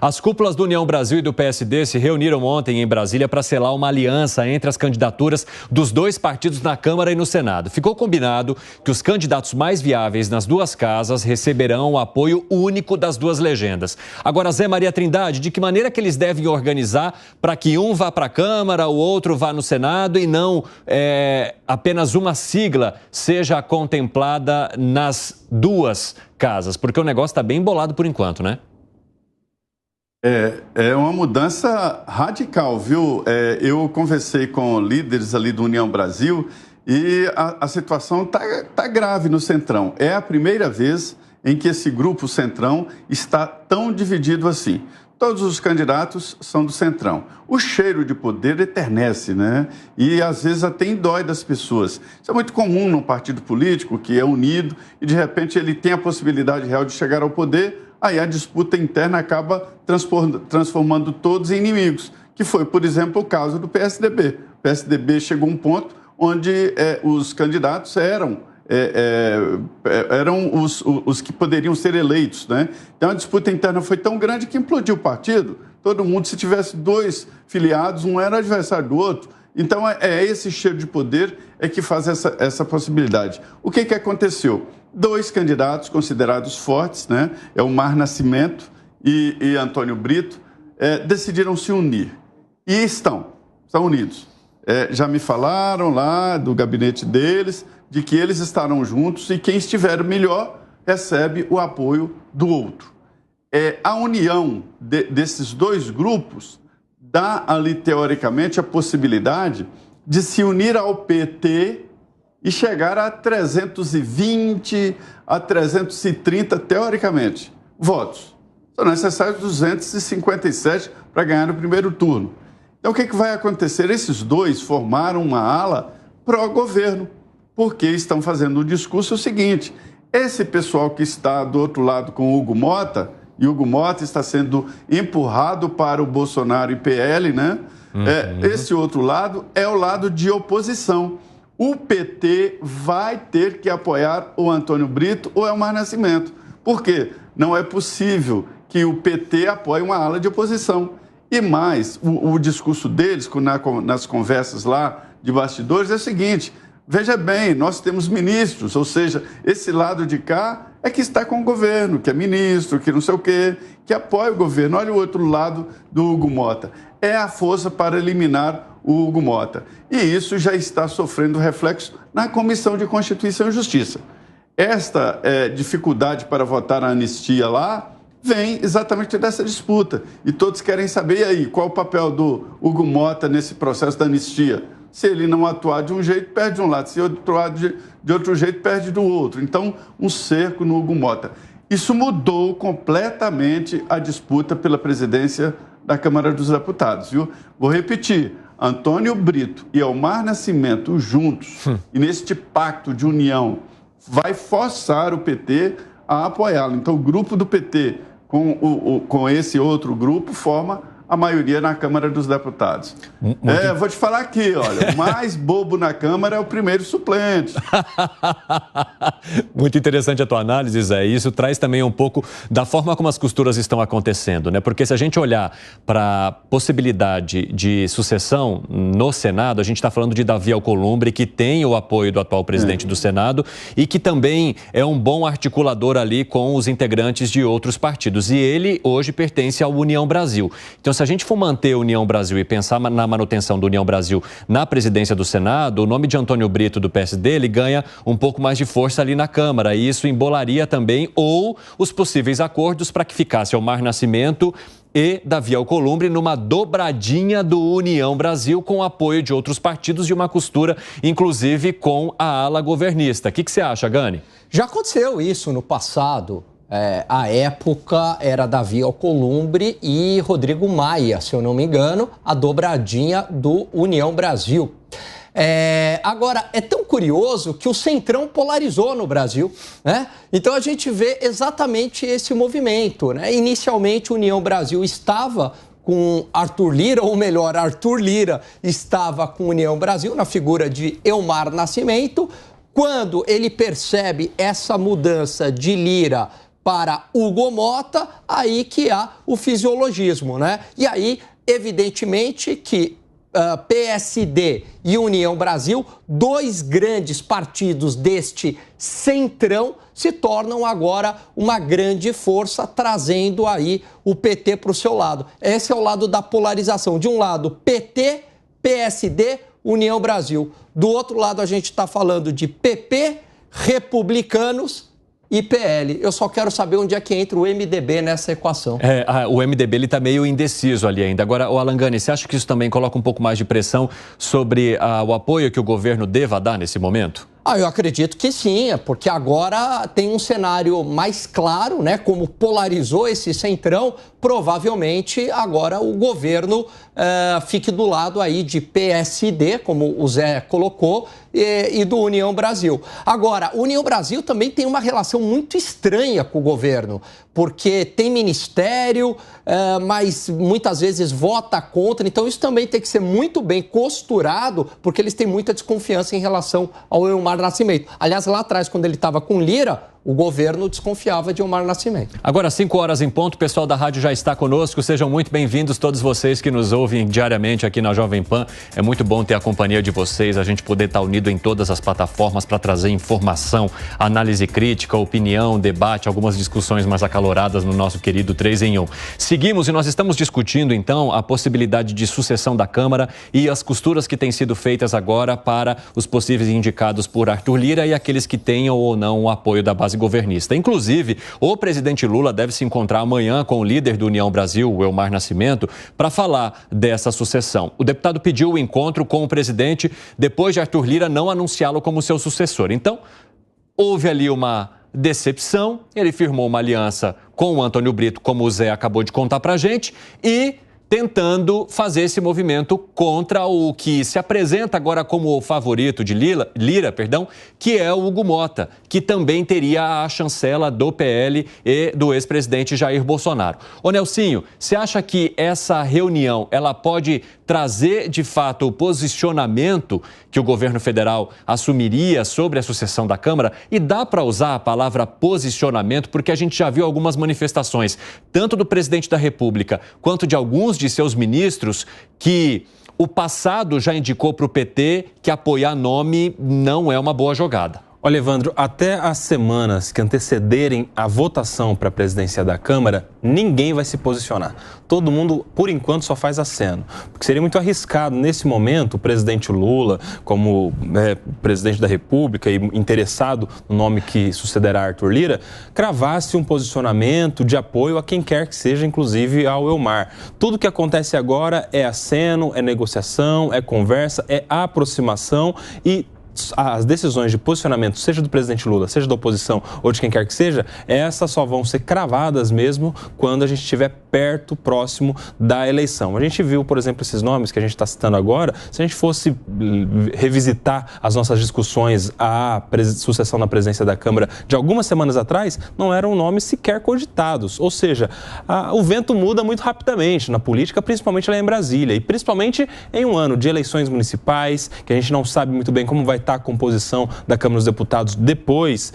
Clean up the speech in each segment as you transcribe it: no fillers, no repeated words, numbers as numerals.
As cúpulas do União Brasil e do PSD se reuniram ontem em Brasília para selar uma aliança entre as candidaturas dos dois partidos na Câmara e no Senado. Ficou combinado que os candidatos mais viáveis nas duas casas receberão o apoio único das duas legendas. Agora, Zé Maria Trindade, de que maneira que eles devem organizar para que um vá para a Câmara, o outro vá no Senado e não apenas uma sigla seja contemplada nas duas casas? Porque o negócio está bem embolado por enquanto, né? É uma mudança radical, viu? Eu conversei com líderes ali do União Brasil e a situação tá grave no Centrão. É a primeira vez em que esse grupo Centrão está tão dividido assim. Todos os candidatos são do Centrão. O cheiro de poder eternece, né? E às vezes até dói das pessoas. Isso é muito comum num partido político que é unido e de repente ele tem a possibilidade real de chegar ao poder. Aí a disputa interna acaba transformando todos em inimigos, que foi, por exemplo, o caso do PSDB. O PSDB chegou a um ponto onde os candidatos eram os que poderiam ser eleitos, né? Então a disputa interna foi tão grande que implodiu o partido. Todo mundo, se tivesse dois filiados, um era adversário do outro. Então esse cheiro de poder que faz essa possibilidade. O que aconteceu? Dois candidatos considerados fortes, né? O Mar Nascimento e Antônio Brito, decidiram se unir. E estão unidos. Já me falaram lá do gabinete deles de que eles estarão juntos e quem estiver melhor recebe o apoio do outro. A união desses dois grupos dá ali, teoricamente, a possibilidade de se unir ao PT e chegar a 320, a 330, teoricamente, votos. São necessários 257 para ganhar no primeiro turno. Então, o que vai acontecer? Esses dois formaram uma ala pró-governo, porque estão fazendo o discurso seguinte: esse pessoal que está do outro lado com o Hugo Mota, e o Hugo Mota está sendo empurrado para o Bolsonaro e PL, né? Esse outro lado é o lado de oposição. O PT vai ter que apoiar o Antônio Brito ou o Mar Nascimento. Por quê? Não é possível que o PT apoie uma ala de oposição. E mais, o discurso deles, nas conversas lá de bastidores, é o seguinte: veja bem, nós temos ministros, ou seja, esse lado de cá é que está com o governo, que é ministro, que não sei o quê, que apoia o governo. Olha o outro lado do Hugo Mota. É a força para eliminar o Hugo Mota. E isso já está sofrendo reflexo na Comissão de Constituição e Justiça. Esta dificuldade para votar a anistia lá vem exatamente dessa disputa. E todos querem saber, e aí, qual o papel do Hugo Mota nesse processo da anistia? Se ele não atuar de um jeito, perde de um lado. Se atuar de outro jeito, perde do outro. Então, um cerco no Hugo Mota. Isso mudou completamente a disputa pela presidência da Câmara dos Deputados, viu? Vou repetir: Antônio Brito e Elmar Nascimento juntos, e neste pacto de união, vai forçar o PT a apoiá-lo. Então, o grupo do PT com esse outro grupo forma a maioria na Câmara dos Deputados. Vou te falar aqui, olha, o mais bobo na Câmara é o primeiro suplente. Muito interessante a tua análise, Zé. Isso traz também um pouco da forma como as costuras estão acontecendo, né? Porque se a gente olhar para a possibilidade de sucessão no Senado, a gente está falando de Davi Alcolumbre, que tem o apoio do atual presidente do Senado e que também é um bom articulador ali com os integrantes de outros partidos. E ele hoje pertence à União Brasil. Então, se a gente for manter a União Brasil e pensar na manutenção da União Brasil na presidência do Senado, o nome de Antônio Brito do PSD, ele ganha um pouco mais de força ali na Câmara. E isso embolaria também os possíveis acordos para que ficasse Elmar Nascimento e Davi Alcolumbre numa dobradinha do União Brasil com o apoio de outros partidos e uma costura, inclusive, com a ala governista. O que você acha, Gani? Já aconteceu isso no passado. À época era Davi Alcolumbre e Rodrigo Maia, se eu não me engano, a dobradinha do União Brasil. Agora, é tão curioso que o Centrão polarizou no Brasil, né? Então a gente vê exatamente esse movimento, né? Inicialmente, União Brasil estava com Arthur Lira, ou melhor, Arthur Lira estava com União Brasil na figura de Elmar Nascimento. Quando ele percebe essa mudança de Lira para Hugo Motta, aí que há o fisiologismo, né? E aí, evidentemente, que PSD e União Brasil, dois grandes partidos deste centrão, se tornam agora uma grande força, trazendo aí o PT para o seu lado. Esse é o lado da polarização. De um lado, PT, PSD, União Brasil. Do outro lado, a gente está falando de PP, republicanos e PL. Eu só quero saber onde é que entra o MDB nessa equação. O MDB está meio indeciso ali ainda. Agora, o Alangani, você acha que isso também coloca um pouco mais de pressão sobre o apoio que o governo deva dar nesse momento? Eu acredito que sim, porque agora tem um cenário mais claro, né? Como polarizou esse centrão, provavelmente agora o governo fique do lado aí de PSD, como o Zé colocou, e do União Brasil. Agora, o União Brasil também tem uma relação muito estranha com o governo, porque tem ministério, mas muitas vezes vota contra, então isso também tem que ser muito bem costurado, porque eles têm muita desconfiança em relação ao Elmar Nascimento. Aliás, lá atrás, quando ele estava com Lira, o governo desconfiava de Elmar Nascimento. Agora, 5 horas em ponto, o pessoal da rádio já está conosco. Sejam muito bem-vindos todos vocês que nos ouvem diariamente aqui na Jovem Pan. É muito bom ter a companhia de vocês, a gente poder estar unido em todas as plataformas para trazer informação, análise crítica, opinião, debate, algumas discussões mais acaloradas no nosso querido 3 em 1. Seguimos e nós estamos discutindo, então, a possibilidade de sucessão da Câmara e as costuras que têm sido feitas agora para os possíveis indicados por Arthur Lira e aqueles que tenham ou não o apoio da base governista. Inclusive, o presidente Lula deve se encontrar amanhã com o líder do União Brasil, o Elmar Nascimento, para falar dessa sucessão. O deputado pediu o encontro com o presidente depois de Arthur Lira não anunciá-lo como seu sucessor. Então, houve ali uma decepção, ele firmou uma aliança com o Antônio Brito, como o Zé acabou de contar para a gente, e tentando fazer esse movimento contra o que se apresenta agora como o favorito de Lira, que é o Hugo Motta, que também teria a chancela do PL e do ex-presidente Jair Bolsonaro. Ô Nelsinho, você acha que essa reunião ela pode trazer de fato o posicionamento que o governo federal assumiria sobre a sucessão da Câmara? E dá para usar a palavra posicionamento porque a gente já viu algumas manifestações, tanto do presidente da República quanto de alguns de seus ministros, que o passado já indicou para o PT que apoiar nome não é uma boa jogada. Olha, Evandro, até as semanas que antecederem a votação para a presidência da Câmara, ninguém vai se posicionar. Todo mundo, por enquanto, só faz aceno. Porque seria muito arriscado, nesse momento, o presidente Lula, como presidente da República e interessado no nome que sucederá Arthur Lira, cravasse um posicionamento de apoio a quem quer que seja, inclusive ao Elmar. Tudo que acontece agora é aceno, é negociação, é conversa, é aproximação e as decisões de posicionamento, seja do presidente Lula, seja da oposição ou de quem quer que seja, essas só vão ser cravadas mesmo quando a gente estiver perto, próximo da eleição. A gente viu, por exemplo, esses nomes que a gente está citando agora, se a gente fosse revisitar as nossas discussões à sucessão na presidência da Câmara de algumas semanas atrás, não eram nomes sequer cogitados. Ou seja, o vento muda muito rapidamente na política, principalmente lá em Brasília, e principalmente em um ano de eleições municipais, que a gente não sabe muito bem como vai a composição da Câmara dos Deputados depois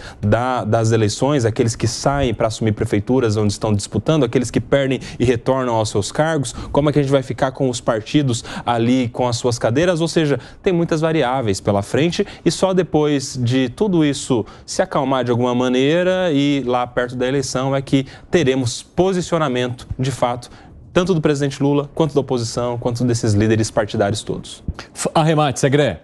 das eleições, aqueles que saem para assumir prefeituras onde estão disputando, aqueles que perdem e retornam aos seus cargos, como é que a gente vai ficar com os partidos ali com as suas cadeiras, ou seja, tem muitas variáveis pela frente e só depois de tudo isso se acalmar de alguma maneira e lá perto da eleição é que teremos posicionamento de fato tanto do presidente Lula, quanto da oposição, quanto desses líderes partidários todos. Arremate, Segré.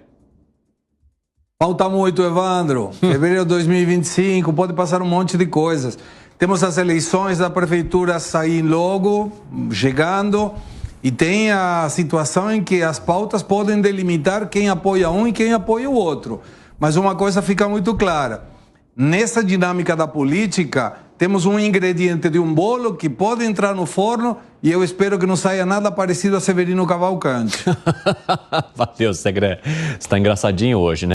Falta muito, Evandro. Fevereiro de 2025, pode passar um monte de coisas. Temos as eleições da prefeitura sair logo, chegando, e tem a situação em que as pautas podem delimitar quem apoia um e quem apoia o outro. Mas uma coisa fica muito clara. Nessa dinâmica da política, temos um ingrediente de um bolo que pode entrar no forno e eu espero que não saia nada parecido a Severino Cavalcante. Valeu, Segré. Você está engraçadinho hoje, né?